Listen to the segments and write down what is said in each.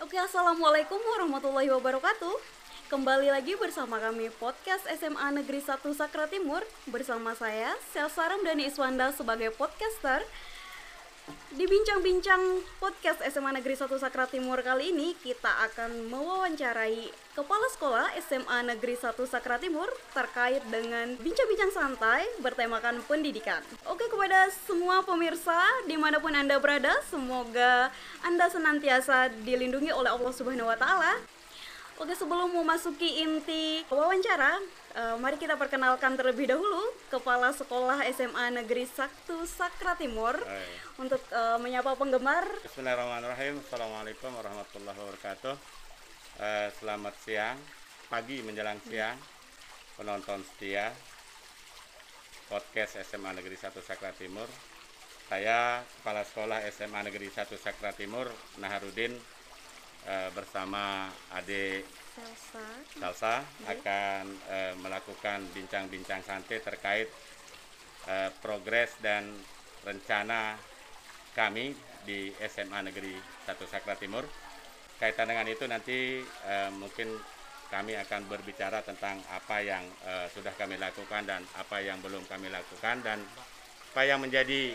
Oke, Assalamualaikum warahmatullahi wabarakatuh. Kembali lagi bersama kami Podcast SMA Negeri 1 Sakra Timur. Bersama saya, Selsa Ramdhani Iswanda sebagai podcaster. Di bincang-bincang podcast SMA Negeri 1 Sakra Timur kali ini, kita akan mewawancarai Kepala Sekolah SMA Negeri 1 Sakra Timur terkait dengan bincang-bincang santai bertemakan pendidikan. Oke, kepada semua pemirsa dimanapun Anda berada, semoga Anda senantiasa dilindungi oleh Allah Subhanahu wa Ta'ala. Oke, sebelum memasuki inti wawancara, mari kita perkenalkan terlebih dahulu Kepala Sekolah SMA Negeri 1 Sakra Timur. Untuk menyapa penggemar. Bismillahirrahmanirrahim. Assalamualaikum warahmatullahi wabarakatuh. Selamat siang, pagi menjelang siang, penonton setia podcast SMA Negeri 1 Sakra Timur. Saya Kepala Sekolah SMA Negeri 1 Sakra Timur, Naharudin, bersama adik Salsa akan melakukan bincang-bincang santai terkait progres dan rencana kami di SMA Negeri 1 Sakra Timur. Kaitan dengan itu nanti mungkin kami akan berbicara tentang apa yang sudah kami lakukan dan apa yang belum kami lakukan dan apa yang menjadi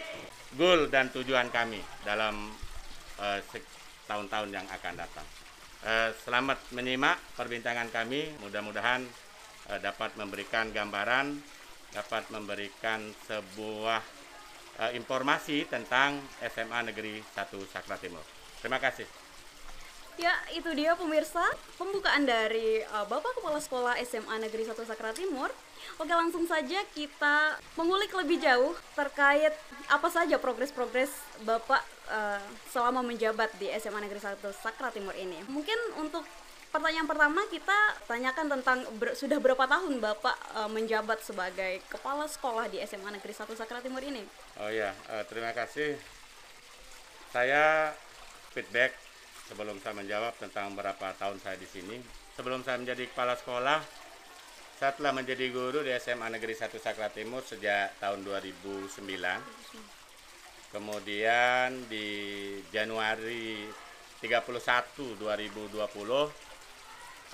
goal dan tujuan kami dalam tahun-tahun yang akan datang. Selamat menyimak perbincangan kami, mudah-mudahan dapat memberikan gambaran, dapat memberikan sebuah informasi tentang SMA Negeri 1 Sakra Timur. Terima kasih. Ya, itu dia pemirsa pembukaan dari Bapak Kepala Sekolah SMA Negeri 1 Sakra Timur. Oke, langsung saja kita mengulik lebih jauh terkait apa saja progres-progres Bapak selama menjabat di SMA Negeri 1 Sakra Timur ini. Mungkin untuk pertanyaan pertama kita tanyakan tentang sudah berapa tahun Bapak menjabat sebagai Kepala Sekolah di SMA Negeri 1 Sakra Timur ini? Oh ya, terima kasih. Saya feedback sebelum saya menjawab tentang berapa tahun saya di sini. Sebelum saya menjadi kepala sekolah, saya telah menjadi guru di SMA Negeri 1 Sakra Timur sejak tahun 2009. Kemudian di Januari 31 2020,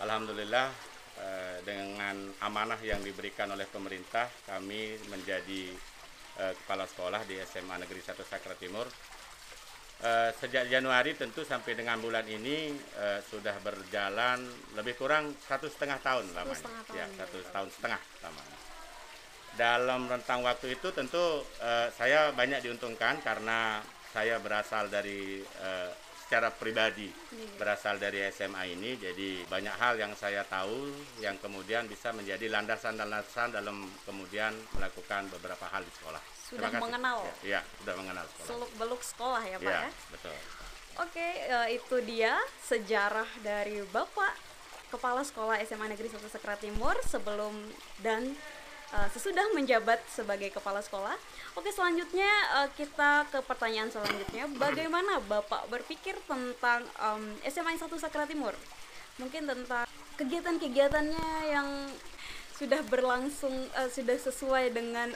alhamdulillah dengan amanah yang diberikan oleh pemerintah, kami menjadi kepala sekolah di SMA Negeri 1 Sakra Timur. Sejak Januari tentu sampai dengan bulan ini sudah berjalan lebih kurang 1,5 tahun lamanya. Ya, 1,5 tahun lamanya. Dalam rentang waktu itu tentu saya banyak diuntungkan karena saya berasal dari secara pribadi berasal dari SMA ini, jadi banyak hal yang saya tahu yang kemudian bisa menjadi landasan-landasan dalam kemudian melakukan beberapa hal di sekolah. Sudah mengenal. Ya, sudah mengenal sekolah. Seluk-beluk sekolah ya, Pak ya? Betul. Oke, itu dia sejarah dari Bapak Kepala Sekolah SMA Negeri 1 Sakra Timur sebelum dan sesudah menjabat sebagai kepala sekolah. Oke, selanjutnya kita ke pertanyaan selanjutnya. Bagaimana Bapak berpikir tentang SMA 1 Sakra Timur? Mungkin tentang kegiatan-kegiatannya yang sudah berlangsung, sudah sesuai dengan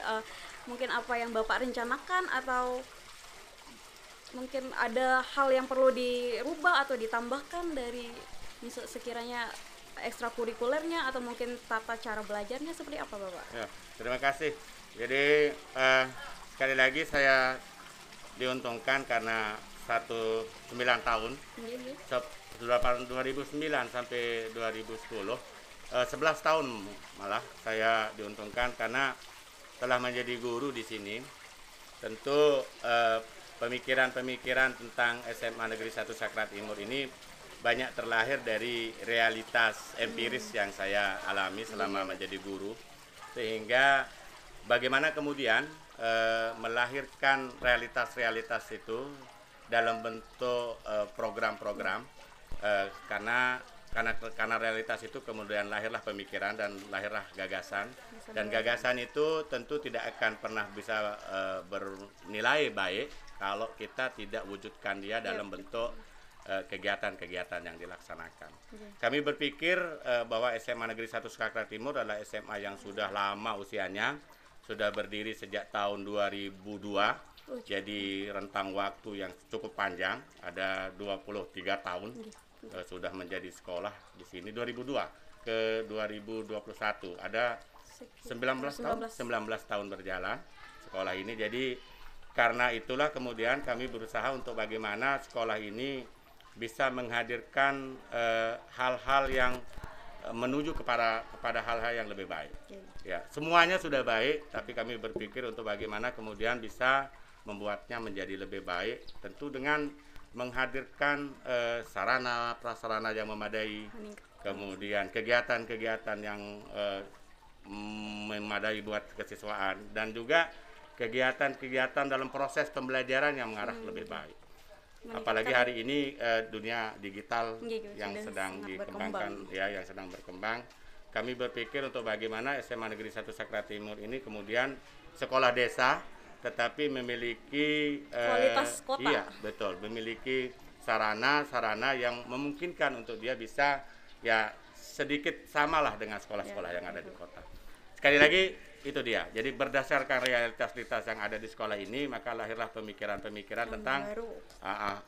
mungkin apa yang Bapak rencanakan, atau mungkin ada hal yang perlu dirubah atau ditambahkan dari sekiranya ekstrakurikulernya atau mungkin tata cara belajarnya seperti apa, Bapak? Ya, terima kasih. Jadi sekali lagi saya diuntungkan karena 9 tahun, 2009 sampai 2010, 11 tahun malah saya diuntungkan karena telah menjadi guru di sini. Tentu pemikiran-pemikiran tentang SMA Negeri 1 Sakra Timur ini banyak terlahir dari realitas empiris yang saya alami selama menjadi guru, sehingga bagaimana kemudian melahirkan realitas-realitas itu dalam bentuk program-program, karena realitas itu kemudian lahirlah pemikiran dan lahirlah gagasan, dan gagasan itu tentu tidak akan pernah bisa bernilai baik kalau kita tidak wujudkan dia dalam bentuk kegiatan-kegiatan yang dilaksanakan. Kami berpikir bahwa SMA Negeri 1 Sakra Timur adalah SMA yang sudah lama usianya, sudah berdiri sejak tahun 2002. Jadi rentang waktu yang cukup panjang, ada 23 tahun sudah menjadi sekolah di sini 2002 ke 2021 ada 19 tahun berjalan sekolah ini. Jadi karena itulah kemudian kami berusaha untuk bagaimana sekolah ini bisa menghadirkan hal-hal yang menuju kepada hal-hal yang lebih baik. Ya, semuanya sudah baik, tapi kami berpikir untuk bagaimana kemudian bisa membuatnya menjadi lebih baik, tentu dengan menghadirkan sarana prasarana yang memadai, kemudian kegiatan-kegiatan yang memadai buat kesiswaan, dan juga kegiatan-kegiatan dalam proses pembelajaran yang mengarah lebih baik. Apalagi hari ini dunia digital yang sedang dikembangkan, yang sedang berkembang. Kami berpikir untuk bagaimana SMA Negeri 1 Sakra Timur ini kemudian sekolah desa, tetapi memiliki kualitas kota. Iya, betul, memiliki sarana-sarana yang memungkinkan untuk dia bisa ya sedikit samalah dengan sekolah-sekolah yang ada di kota. Sekali lagi itu dia. Jadi berdasarkan realitas yang ada di sekolah ini, maka lahirlah pemikiran-pemikiran tentang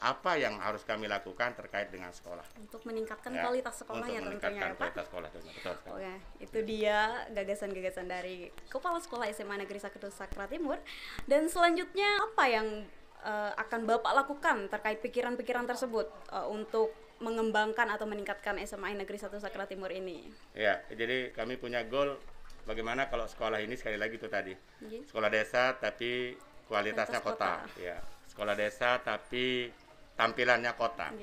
apa yang harus kami lakukan terkait dengan sekolah. Untuk meningkatkan kualitas sekolahnya tentunya, Pak. Kualitas sekolah, betul sekali. Oke, itu dia gagasan-gagasan dari Kepala Sekolah SMA Negeri 1 Sakra Timur. Dan selanjutnya apa yang akan Bapak lakukan terkait pikiran-pikiran tersebut untuk mengembangkan atau meningkatkan SMA Negeri 1 Sakra Timur ini? Ya, jadi kami punya goal. Bagaimana kalau sekolah ini sekali lagi itu tadi, sekolah desa tapi kualitasnya kota. Ya, sekolah desa tapi tampilannya kota.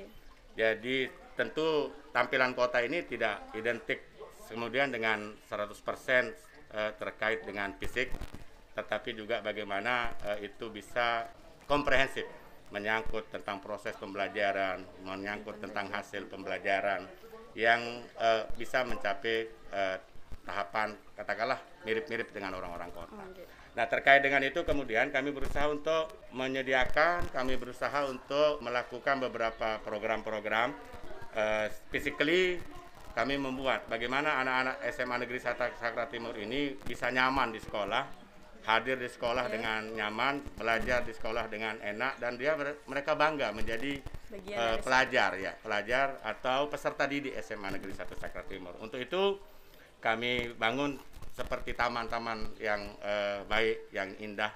Jadi tentu tampilan kota ini tidak identik kemudian dengan 100% terkait dengan fisik, tetapi juga bagaimana itu bisa komprehensif, menyangkut tentang proses pembelajaran, menyangkut tentang hasil pembelajaran yang bisa mencapai tahapan katakanlah mirip-mirip dengan orang-orang kota. Nah, terkait dengan itu kemudian kami berusaha untuk menyediakan, kami berusaha untuk melakukan beberapa program-program. Physically kami membuat bagaimana anak-anak SMA Negeri 1 Sakra Timur ini bisa nyaman di sekolah, hadir di sekolah dengan nyaman, belajar di sekolah dengan enak, dan mereka bangga menjadi pelajar atau peserta didik SMA Negeri 1 Sakra Timur. Untuk itu kami bangun seperti taman-taman yang baik, yang indah.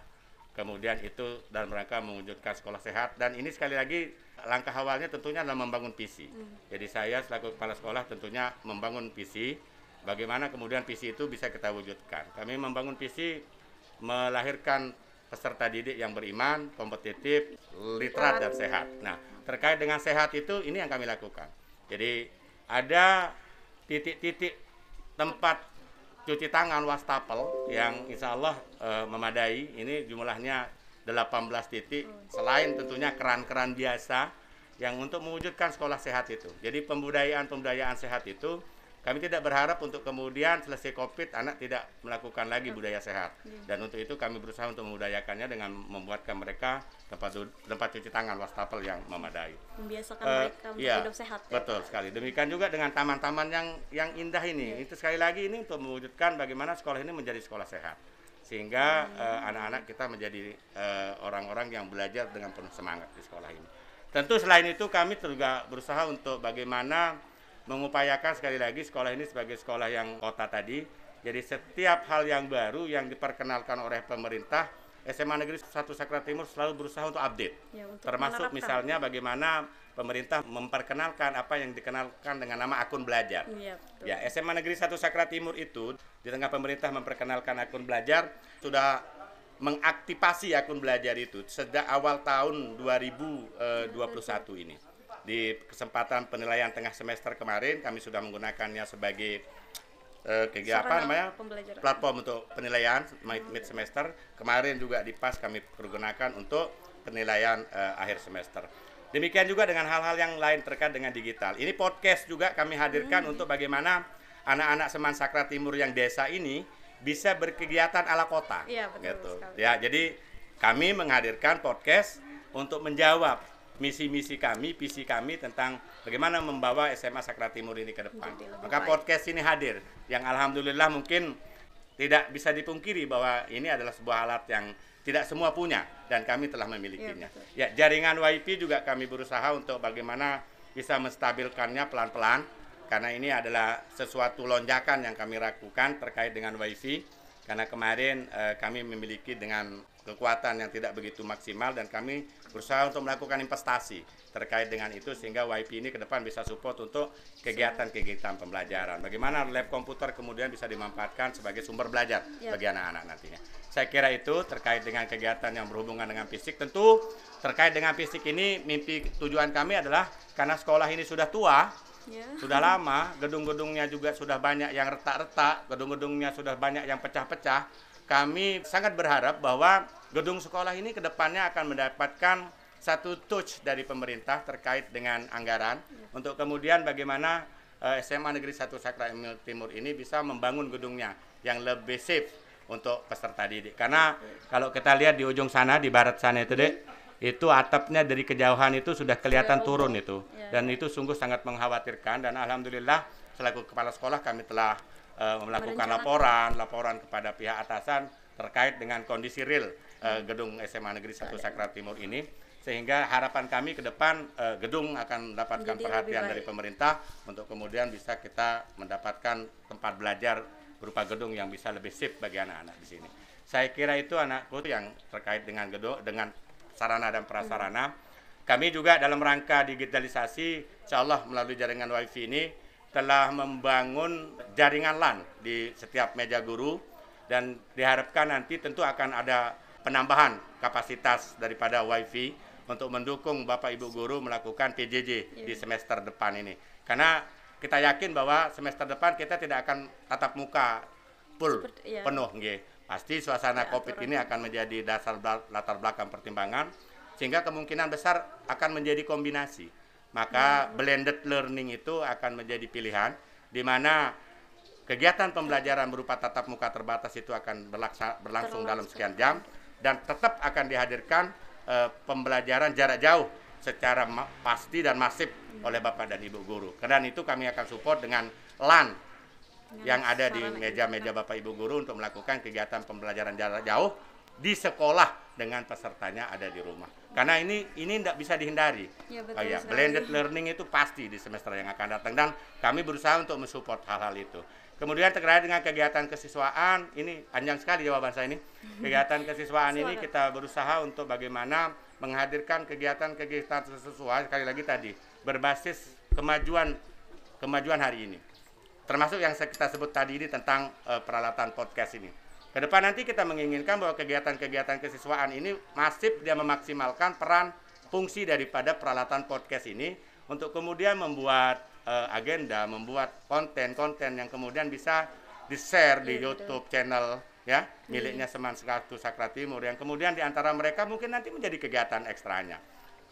Kemudian itu dan mereka mewujudkan sekolah sehat. Dan ini sekali lagi langkah awalnya tentunya adalah membangun visi. Jadi saya selaku kepala sekolah tentunya membangun visi. Bagaimana kemudian visi itu bisa kita wujudkan. Kami membangun visi melahirkan peserta didik yang beriman, kompetitif, literat, dan sehat. Nah, terkait dengan sehat itu ini yang kami lakukan. Jadi ada titik-titik tempat cuci tangan wastafel yang insya Allah memadai. Ini jumlahnya 18 titik, selain tentunya keran-keran biasa yang untuk mewujudkan sekolah sehat itu. Jadi pembudayaan sehat itu kami tidak berharap untuk kemudian selesai COVID anak tidak melakukan lagi budaya sehat. Dan untuk itu kami berusaha untuk memudayakannya dengan membuatkan mereka tempat cuci tangan wastafel yang memadai. Membiasakan mereka untuk hidup sehat. Ya, betul sekali. Demikian juga dengan taman-taman yang indah ini. Itu sekali lagi ini untuk mewujudkan bagaimana sekolah ini menjadi sekolah sehat. Sehingga anak-anak kita menjadi orang-orang yang belajar dengan penuh semangat di sekolah ini. Tentu selain itu kami juga berusaha untuk bagaimana mengupayakan sekali lagi sekolah ini sebagai sekolah yang kota tadi. Jadi setiap hal yang baru yang diperkenalkan oleh pemerintah, SMA Negeri 1 Sakra Timur selalu berusaha untuk update. Termasuk misalnya bagaimana pemerintah memperkenalkan apa yang dikenalkan dengan nama akun belajar. Ya, SMA Negeri 1 Sakra Timur itu di tengah pemerintah memperkenalkan akun belajar, sudah mengaktifasi akun belajar itu sejak awal tahun 2021 ini. Di kesempatan penilaian tengah semester kemarin kami sudah menggunakannya sebagai platform untuk penilaian mid semester. Kemarin juga di PAS kami pergunakan untuk penilaian akhir semester. Demikian juga dengan hal-hal yang lain terkait dengan digital. Ini podcast juga kami hadirkan untuk bagaimana anak-anak Seman Sakra Timur yang desa ini bisa berkegiatan ala kota. Iya, betul gitu. sekali. Ya, jadi kami menghadirkan podcast untuk menjawab misi-misi kami, visi kami tentang bagaimana membawa SMA Sakra Timur ini ke depan. Maka podcast ini hadir, yang alhamdulillah mungkin tidak bisa dipungkiri bahwa ini adalah sebuah alat yang tidak semua punya dan kami telah memilikinya. Ya, jaringan WiFi juga kami berusaha untuk bagaimana bisa menstabilkannya pelan-pelan, karena ini adalah sesuatu lonjakan yang kami lakukan terkait dengan WiFi, karena kemarin kami memiliki dengan kekuatan yang tidak begitu maksimal dan kami berusaha untuk melakukan investasi terkait dengan itu sehingga WiFi ini ke depan bisa support untuk kegiatan-kegiatan pembelajaran. Bagaimana lab komputer kemudian bisa dimanfaatkan sebagai sumber belajar bagi anak-anak nantinya. Saya kira itu terkait dengan kegiatan yang berhubungan dengan fisik. Tentu terkait dengan fisik ini tujuan kami adalah karena sekolah ini sudah tua, sudah lama, gedung-gedungnya juga sudah banyak yang retak-retak, gedung-gedungnya sudah banyak yang pecah-pecah. Kami sangat berharap bahwa gedung sekolah ini ke depannya akan mendapatkan satu touch dari pemerintah terkait dengan anggaran untuk kemudian bagaimana SMA Negeri 1 Sakratimur Timur ini bisa membangun gedungnya yang lebih safe untuk peserta didik. Karena kalau kita lihat di ujung sana, di barat sana itu Dek, itu atapnya dari kejauhan itu sudah kelihatan turun itu. Dan itu sungguh sangat mengkhawatirkan dan alhamdulillah selaku kepala sekolah kami telah melakukan laporan kepada pihak atasan terkait dengan kondisi real gedung SMA Negeri 1 Sakratimur Timur ini, sehingga harapan kami ke depan gedung akan mendapatkan perhatian dari pemerintah untuk kemudian bisa kita mendapatkan tempat belajar berupa gedung yang bisa lebih safe bagi anak-anak di sini. Saya kira itu anakku yang terkait dengan gedung, dengan sarana dan prasarana. Kami juga dalam rangka digitalisasi, insya Allah melalui jaringan WiFi ini telah membangun jaringan LAN di setiap meja guru dan diharapkan nanti tentu akan ada penambahan kapasitas daripada WiFi untuk mendukung Bapak Ibu guru melakukan PJJ di semester depan ini. Karena kita yakin bahwa semester depan kita tidak akan tatap muka full penuh, pasti suasana COVID ini akan menjadi latar belakang pertimbangan sehingga kemungkinan besar akan menjadi kombinasi. Maka blended learning itu akan menjadi pilihan di mana kegiatan pembelajaran berupa tatap muka terbatas itu akan berlangsung dalam sekian jam dan tetap akan dihadirkan pembelajaran jarak jauh secara pasti dan masif oleh Bapak dan Ibu guru. Karena itu kami akan support dengan LAN yang ada di meja-meja Bapak Ibu guru untuk melakukan kegiatan pembelajaran jarak jauh di sekolah dengan pesertanya ada di rumah. Karena ini tidak bisa dihindari. Blended learning itu pasti di semester yang akan datang dan kami berusaha untuk mensupport hal-hal itu. Kemudian terkait dengan kegiatan kesiswaan, ini panjang sekali jawaban saya ini. Kegiatan kesiswaan ini kita berusaha untuk bagaimana menghadirkan kegiatan-kegiatan sesuai sekali lagi tadi berbasis kemajuan hari ini. Termasuk yang kita sebut tadi ini tentang peralatan podcast ini. Ke depan nanti kita menginginkan bahwa kegiatan-kegiatan kesiswaan ini masif dia memaksimalkan peran fungsi daripada peralatan podcast ini untuk kemudian membuat agenda, membuat konten-konten yang kemudian bisa di-share di YouTube channel ya miliknya SMA 1 Sakratimur yang kemudian di antara mereka mungkin nanti menjadi kegiatan ekstranya.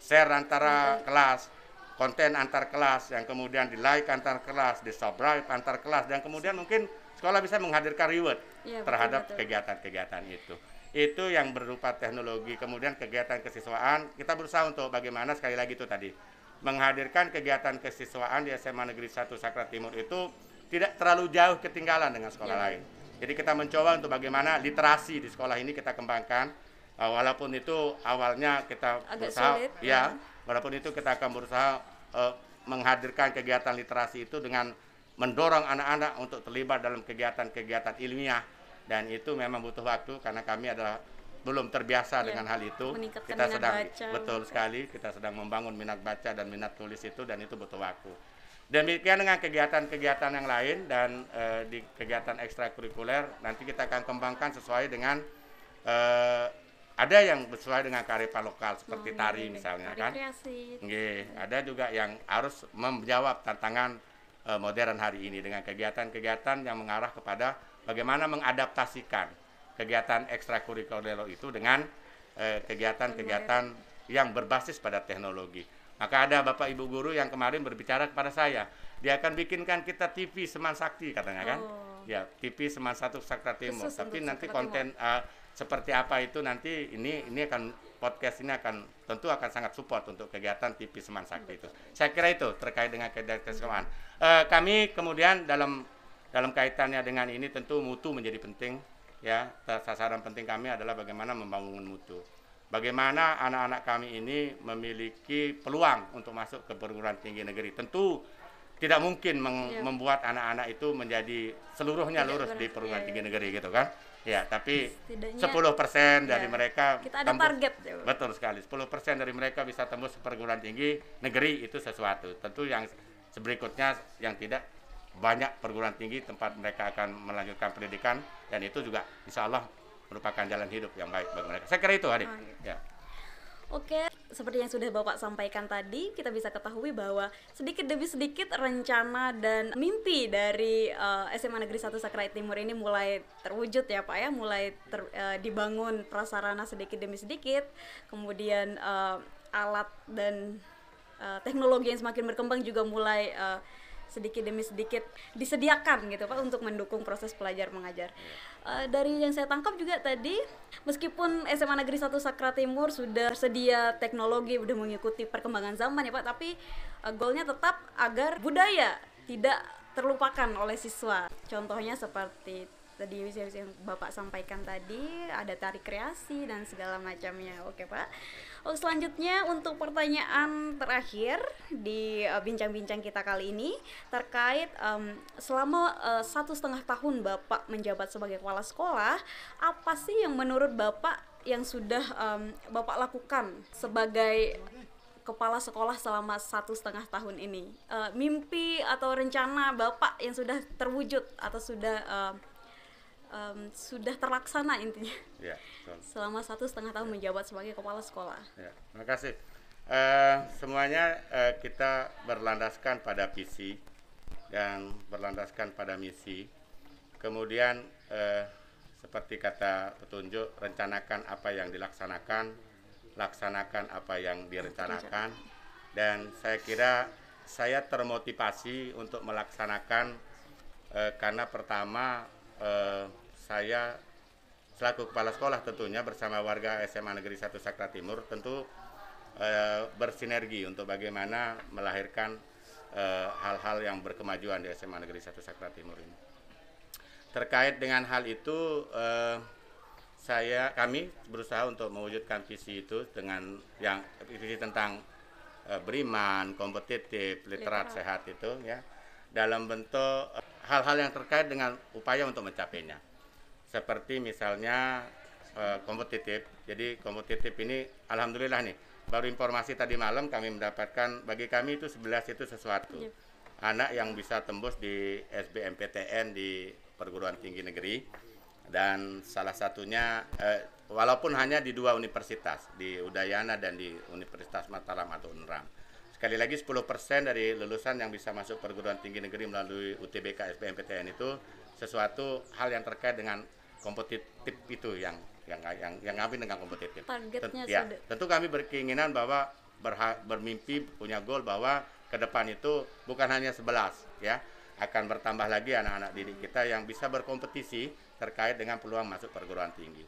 Share antara kelas, konten antar kelas yang kemudian di-like antar kelas, di-subscribe antar kelas dan kemudian mungkin sekolah bisa menghadirkan reward terhadap kegiatan-kegiatan itu. Itu yang berupa teknologi. Kemudian kegiatan kesiswaan, kita berusaha untuk bagaimana sekali lagi itu tadi menghadirkan kegiatan kesiswaan di SMA Negeri 1 Sakratimur itu tidak terlalu jauh ketinggalan dengan sekolah lain. Jadi kita mencoba untuk bagaimana literasi di sekolah ini kita kembangkan. Walaupun itu awalnya kita berusaha, walaupun itu kita akan berusaha menghadirkan kegiatan literasi itu dengan mendorong anak-anak untuk terlibat dalam kegiatan-kegiatan ilmiah dan itu memang butuh waktu karena kami adalah belum terbiasa dengan hal itu. Kita sedang betul sekali kita sedang membangun minat baca dan minat tulis itu dan itu butuh waktu. Demikian dengan kegiatan-kegiatan yang lain dan di kegiatan ekstrakurikuler nanti kita akan kembangkan sesuai dengan ada yang sesuai dengan kearifan lokal seperti tari misalnya kan. Ada juga yang harus menjawab tantangan modern hari ini dengan kegiatan-kegiatan yang mengarah kepada bagaimana mengadaptasikan kegiatan ekstrakurikuler itu dengan kegiatan-kegiatan yang berbasis pada teknologi. Maka ada Bapak Ibu guru yang kemarin berbicara kepada saya, dia akan bikinkan kita TV Seman Sakti katanya kan. Ya, TV Seman 1 Sakratimur. Tapi nanti konten seperti apa itu nanti ini akan podcast ini akan tentu akan sangat support untuk kegiatan TV Seman Sakti itu. Saya kira itu terkait dengan kegiatan kesehatan. Kami kemudian dalam kaitannya dengan ini tentu mutu menjadi penting ya. Sasaran penting kami adalah bagaimana membangun mutu. bagaimana anak-anak kami ini memiliki peluang untuk masuk ke perguruan tinggi negeri. Tentu tidak mungkin membuat anak-anak itu menjadi seluruhnya lurus di perguruan tinggi negeri gitu kan. Ya, tapi Setidaknya 10% dari mereka kita ada target ya, Pak. Betul sekali. 10% dari mereka bisa tembus perguruan tinggi negeri, itu sesuatu. Tentu yang berikutnya yang tidak, banyak perguruan tinggi tempat mereka akan melanjutkan pendidikan, dan itu juga insya Allah merupakan jalan hidup yang baik bagi mereka. Saya kira itu, Adik. Ya. Oke, seperti yang sudah Bapak sampaikan tadi, kita bisa ketahui bahwa sedikit demi sedikit rencana dan mimpi dari SMA Negeri 1 Sakrati Timur ini mulai terwujud ya Pak ya, mulai dibangun prasarana sedikit demi sedikit, kemudian alat dan teknologi yang semakin berkembang juga mulai sedikit demi sedikit disediakan gitu Pak untuk mendukung proses belajar mengajar. Dari yang saya tangkap juga tadi, meskipun SMA Negeri 1 Sakrati Timur sudah tersedia teknologi, sudah mengikuti perkembangan zaman ya Pak, tapi goalnya tetap agar budaya tidak terlupakan oleh siswa. Contohnya seperti tadi yang Bapak sampaikan tadi, ada tari kreasi dan segala macamnya. Oke Pak. Selanjutnya untuk pertanyaan terakhir di bincang-bincang kita kali ini terkait selama 1,5 tahun Bapak menjabat sebagai kepala sekolah, apa sih yang menurut Bapak yang sudah Bapak lakukan sebagai kepala sekolah selama 1,5 tahun ini? Mimpi atau rencana Bapak yang sudah terwujud atau sudah terlaksana intinya Ya, selama 1,5 tahun menjabat sebagai kepala sekolah. Ya, terima kasih. Semuanya kita berlandaskan pada visi dan berlandaskan pada misi. Kemudian seperti kata petunjuk, rencanakan apa yang dilaksanakan, laksanakan apa yang direncanakan. Dan saya kira saya termotivasi untuk melaksanakan karena pertama saya selaku kepala sekolah tentunya bersama warga SMA Negeri 1 Sakrati Timur tentu bersinergi untuk bagaimana melahirkan hal-hal yang berkemajuan di SMA Negeri 1 Sakrati Timur ini. Terkait dengan hal itu, kami berusaha untuk mewujudkan visi itu dengan yang visi tentang beriman, kompetitif, literat, sehat itu ya, dalam bentuk hal-hal yang terkait dengan upaya untuk mencapainya. Seperti misalnya kompetitif. Jadi kompetitif ini alhamdulillah nih, baru informasi tadi malam kami mendapatkan, bagi kami itu 11 itu sesuatu. Anak yang bisa tembus di SBMPTN di perguruan tinggi negeri, dan salah satunya walaupun hanya di 2 universitas, di Udayana dan di Universitas Mataram atau UNRAM. Sekali lagi 10% dari lulusan yang bisa masuk perguruan tinggi negeri melalui UTBK SBMPTN itu sesuatu hal yang terkait dengan kompetitif itu yang ngapain dengan kompetitif. Targetnya tentu kami berkeinginan bahwa bermimpi punya goal bahwa ke depan itu bukan hanya 11 ya, akan bertambah lagi anak-anak didik kita yang bisa berkompetisi terkait dengan peluang masuk perguruan tinggi.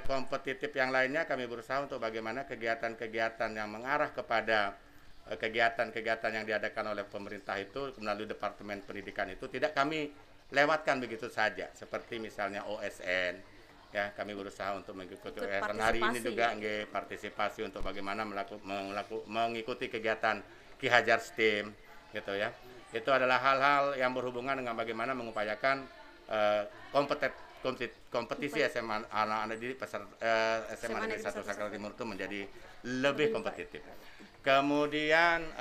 Kompetitif yang lainnya kami berusaha untuk bagaimana kegiatan-kegiatan yang mengarah kepada kegiatan-kegiatan yang diadakan oleh pemerintah itu melalui Departemen Pendidikan itu tidak kami lewatkan begitu saja, seperti misalnya OSN ya, kami berusaha untuk mengikuti OSN. Hari ini juga partisipasi untuk bagaimana mengikuti kegiatan Ki Hajar STEM gitu ya. Itu adalah hal-hal yang berhubungan dengan bagaimana mengupayakan kompetisi SMA anak-anak didik SMA Negeri 1 Sakrati Timur itu menjadi lebih kompetitif. Kemudian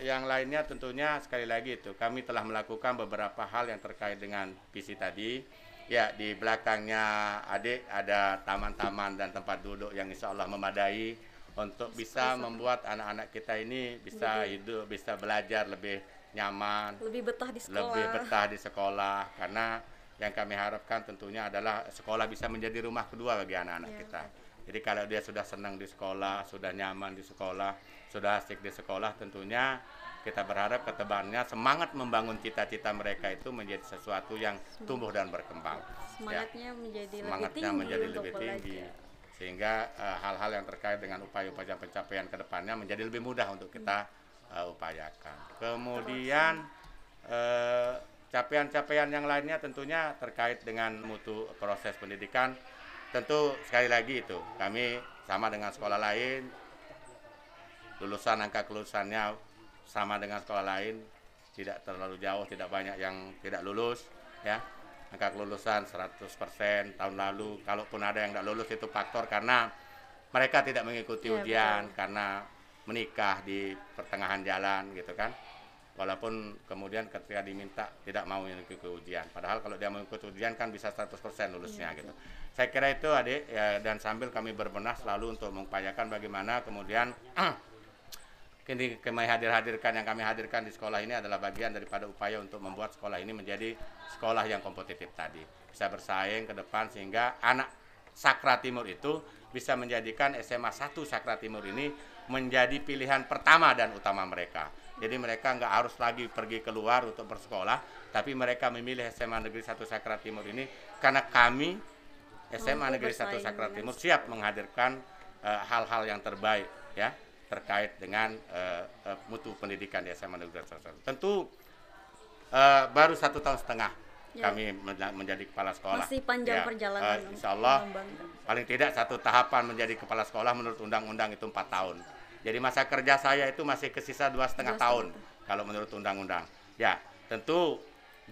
yang lainnya tentunya sekali lagi itu kami telah melakukan beberapa hal yang terkait dengan visi tadi. Ya, di belakangnya adik ada taman-taman dan tempat duduk yang insya Allah memadai untuk bisa membuat anak-anak kita ini bisa hidup, bisa belajar lebih nyaman, lebih betah di sekolah. Karena yang kami harapkan tentunya adalah sekolah bisa menjadi rumah kedua bagi anak-anak kita. Jadi kalau dia sudah senang di sekolah, sudah nyaman di sekolah, sudah asik di sekolah, tentunya kita berharap ketebalannya semangat membangun cita-cita mereka itu menjadi sesuatu yang tumbuh dan berkembang. Semangatnya menjadi lebih tinggi. Sehingga hal-hal yang terkait dengan upaya-upaya pencapaian ke depannya menjadi lebih mudah untuk kita upayakan. Kemudian capaian-capaian yang lainnya tentunya terkait dengan mutu proses pendidikan. Tentu sekali lagi itu kami sama dengan sekolah lain, angka kelulusannya sama dengan sekolah lain, tidak terlalu jauh, tidak banyak yang tidak lulus ya. Angka kelulusan 100% tahun lalu. Kalaupun ada yang tidak lulus itu faktor karena mereka tidak mengikuti ujian, karena menikah di pertengahan jalan gitu kan. Walaupun kemudian ketika diminta tidak mau mengikuti ujian. Padahal kalau dia mengikuti ujian kan bisa 100% lulusnya gitu. Saya kira itu adik ya, dan sambil kami berbenah selalu untuk mengupayakan bagaimana kemudian kini kami hadirkan yang kami hadirkan di sekolah ini adalah bagian daripada upaya untuk membuat sekolah ini menjadi sekolah yang kompetitif tadi. Bisa bersaing ke depan sehingga anak Sakra Timur itu bisa menjadikan SMA 1 Sakra Timur ini menjadi pilihan pertama dan utama mereka. Jadi mereka nggak harus lagi pergi keluar untuk bersekolah, tapi mereka memilih SMA Negeri 1 Sakra Timur ini karena kami SMA Negeri 1 Sakra Timur siap menghadirkan hal-hal yang terbaik ya terkait dengan mutu pendidikan di SMA Negeri 1 Sakra Timur. Tentu baru 1 tahun setengah kami menjadi kepala sekolah. Masih panjang perjalanan. Insya Allah paling tidak 1 tahapan menjadi kepala sekolah menurut undang-undang itu 4 tahun. Jadi masa kerja saya itu masih kesisa 2,5 tahun kalau menurut undang-undang. Ya, tentu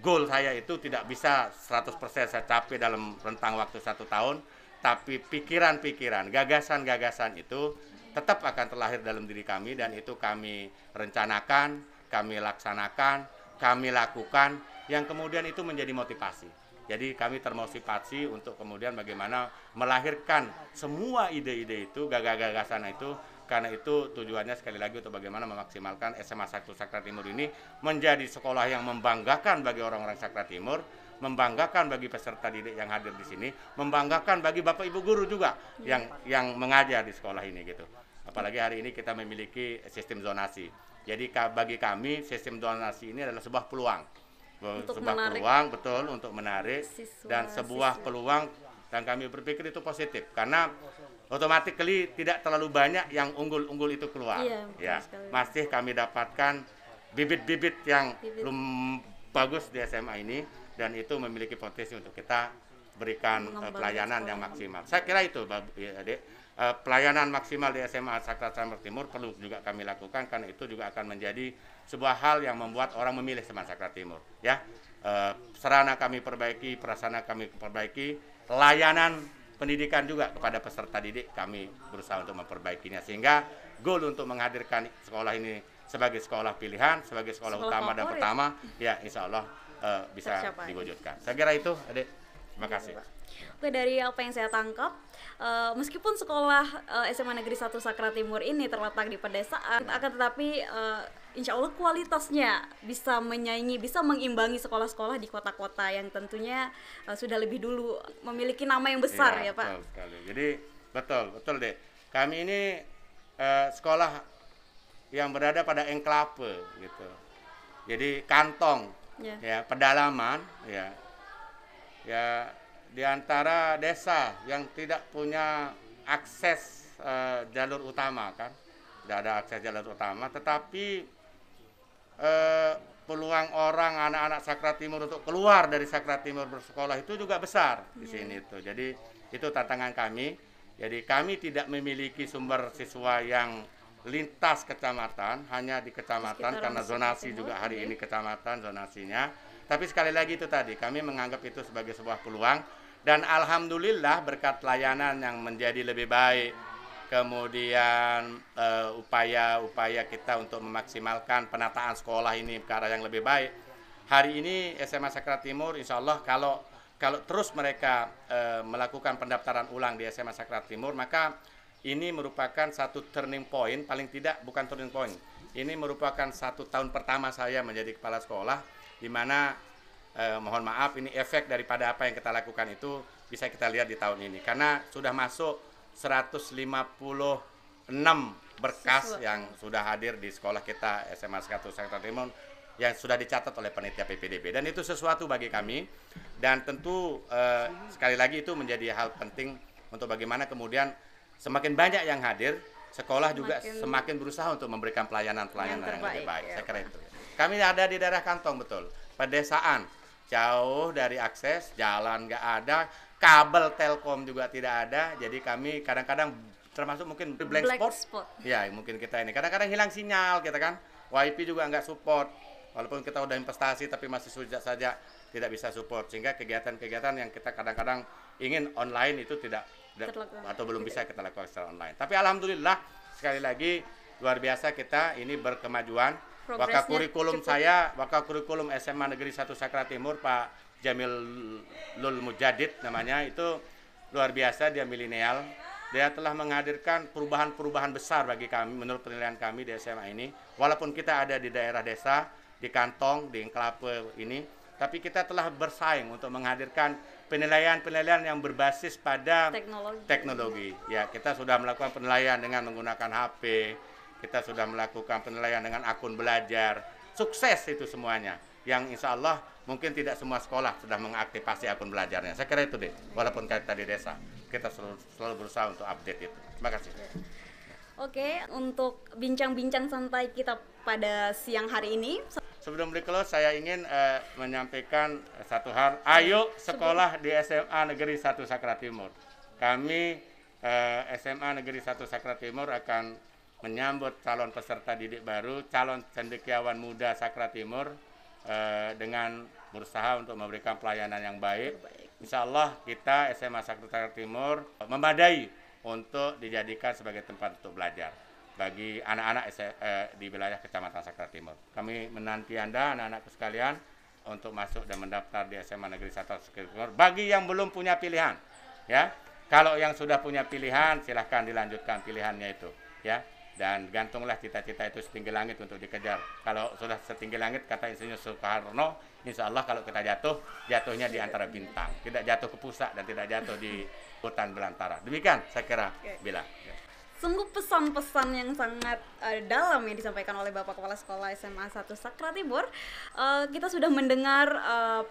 goal saya itu tidak bisa 100% saya capai dalam rentang waktu 1 tahun, tapi pikiran-pikiran, gagasan-gagasan itu tetap akan terlahir dalam diri kami dan itu kami rencanakan, kami laksanakan, kami lakukan yang kemudian itu menjadi motivasi. Jadi kami termotivasi untuk kemudian bagaimana melahirkan semua ide-ide itu, gagasan itu. Karena itu tujuannya sekali lagi untuk bagaimana memaksimalkan SMA 1 Sakra Timur ini menjadi sekolah yang membanggakan bagi orang-orang Sakra Timur, membanggakan bagi peserta didik yang hadir di sini, membanggakan bagi Bapak Ibu guru juga yang mengajar di sekolah ini gitu. Apalagi hari ini kita memiliki sistem zonasi. Jadi bagi kami sistem zonasi ini adalah sebuah peluang. Peluang betul untuk menarik dan sebuah peluang dan kami berpikir itu positif karena otomatis tidak terlalu banyak yang unggul-unggul itu keluar. Ya, masih kami dapatkan bibit-bibit yang belum bagus di SMA ini dan itu memiliki potensi untuk kita berikan pelayanan yang maksimal. Saya kira itu, Adik. Pelayanan maksimal di SMA Sakra Timur perlu juga kami lakukan karena itu juga akan menjadi sebuah hal yang membuat orang memilih SMA Sakra Timur. Ya, sarana kami perbaiki, prasarana kami perbaiki, layanan pendidikan juga kepada peserta didik kami berusaha untuk memperbaikinya sehingga goal untuk menghadirkan sekolah ini sebagai sekolah pilihan, sebagai sekolah utama dan pertama, ya insya Allah bisa diwujudkan. Saya kira itu, Adik. Terima kasih. Oke, dari apa yang saya tangkap, meskipun sekolah SMA Negeri 1 Sakra Timur ini terletak di pedesaan, akan tetapi insya Allah kualitasnya bisa menyaingi, bisa mengimbangi sekolah-sekolah di kota-kota yang tentunya sudah lebih dulu memiliki nama yang besar ya Pak. Betul sekali. Jadi betul deh. Kami ini sekolah yang berada pada enklave gitu. Jadi kantong, ya pedalaman, ya di antara desa yang tidak punya akses jalur utama kan, tidak ada akses jalur utama, tetapi peluang orang anak-anak Sakra Timur untuk keluar dari Sakra Timur bersekolah itu juga besar di sini itu. Jadi itu tantangan kami. Jadi kami tidak memiliki sumber siswa yang lintas kecamatan, hanya di kecamatan karena zonasi juga hari ini kecamatan zonasinya. Tapi sekali lagi itu tadi, kami menganggap itu sebagai sebuah peluang dan alhamdulillah berkat layanan yang menjadi lebih baik, kemudian upaya-upaya kita untuk memaksimalkan penataan sekolah ini ke arah yang lebih baik. Hari ini SMA Sakra Timur insya Allah kalau terus mereka melakukan pendaftaran ulang di SMA Sakra Timur, maka ini merupakan satu turning point, paling tidak bukan turning point. Ini merupakan 1 tahun pertama saya menjadi kepala sekolah, di mana mohon maaf ini efek daripada apa yang kita lakukan itu bisa kita lihat di tahun ini karena sudah masuk 156 berkas yang sudah hadir di sekolah kita SMA 1 Sakra Timur yang sudah dicatat oleh panitia PPDB dan itu sesuatu bagi kami dan tentu sekali lagi itu menjadi hal penting untuk bagaimana kemudian semakin banyak yang hadir, sekolah juga semakin berusaha untuk memberikan pelayanan yang lebih baik. Saya kira itu. Kami ada di daerah kantong betul, pedesaan, jauh dari akses, jalan nggak ada, kabel telkom juga tidak ada. Jadi kami kadang-kadang termasuk mungkin Black blank spot. spot. Ya, mungkin kita ini kadang-kadang hilang sinyal kita kan. WiFi juga nggak support. Walaupun kita udah investasi tapi masih saja tidak bisa support, sehingga kegiatan-kegiatan yang kita kadang-kadang ingin online itu tidak atau belum bisa kita lakukan secara online. Tapi alhamdulillah sekali lagi luar biasa kita ini berkemajuan. Wakil kurikulum SMA Negeri 1 Sakra Timur Pak Jamil Lul Mujadid namanya, itu luar biasa, dia milenial. Dia telah menghadirkan perubahan-perubahan besar bagi kami menurut penilaian kami di SMA ini. Walaupun kita ada di daerah desa, di kantong, di enklave ini, tapi kita telah bersaing untuk menghadirkan penilaian-penilaian yang berbasis pada teknologi. Ya, kita sudah melakukan penilaian dengan menggunakan HP, kita sudah melakukan penilaian dengan akun belajar. Sukses itu semuanya. Yang insya Allah mungkin tidak semua sekolah sudah mengaktifasi akun belajarnya. Saya kira itu deh, walaupun kita di desa, kita selalu berusaha untuk update itu. Terima kasih. Oke, untuk bincang-bincang santai kita pada siang hari ini. Sebelum close, saya ingin menyampaikan satu hal. Ayo sekolah di SMA Negeri 1 Sakra Timur. Kami SMA Negeri 1 Sakra Timur akan menyambut calon peserta didik baru, calon cendekiawan muda Sakra Timur dengan berusaha untuk memberikan pelayanan yang baik. Insya Allah kita SMA Sakra Timur memadai untuk dijadikan sebagai tempat untuk belajar bagi anak-anak di wilayah Kecamatan Sakra Timur. Kami menanti Anda, anak-anakku sekalian, untuk masuk dan mendaftar di SMA Negeri 1 Sakra Timur. Bagi yang belum punya pilihan, ya, kalau yang sudah punya pilihan, silahkan dilanjutkan pilihannya itu, ya. Dan gantunglah cita-cita itu setinggi langit untuk dikejar. Kalau sudah setinggi langit, kata Insinyur Soekarno, insya Allah kalau kita jatuhnya di antara bintang. Tidak jatuh ke pusat dan tidak jatuh di hutan belantara. Demikian saya kira, Bila. Sungguh pesan-pesan yang sangat dalam yang disampaikan oleh Bapak Kepala Sekolah SMA 1 Sakra Timur. Kita sudah mendengar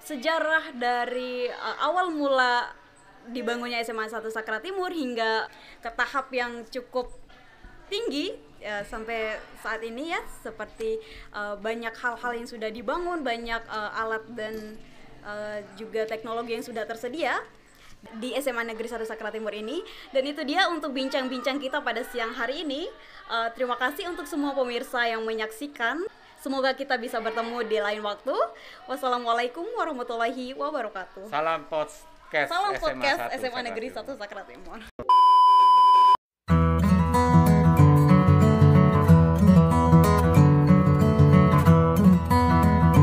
sejarah dari awal mula dibangunnya SMA 1 Sakra Timur hingga ke tahap yang cukup tinggi sampai saat ini ya, seperti banyak hal-hal yang sudah dibangun, banyak alat dan juga teknologi yang sudah tersedia di SMA Negeri 1 Sakra Timur ini. Dan itu dia untuk bincang-bincang kita pada siang hari ini. Terima kasih untuk semua pemirsa yang menyaksikan. Semoga kita bisa bertemu di lain waktu. Wassalamualaikum warahmatullahi wabarakatuh. Salam podcast SMA Negeri 1 Sakra Timur.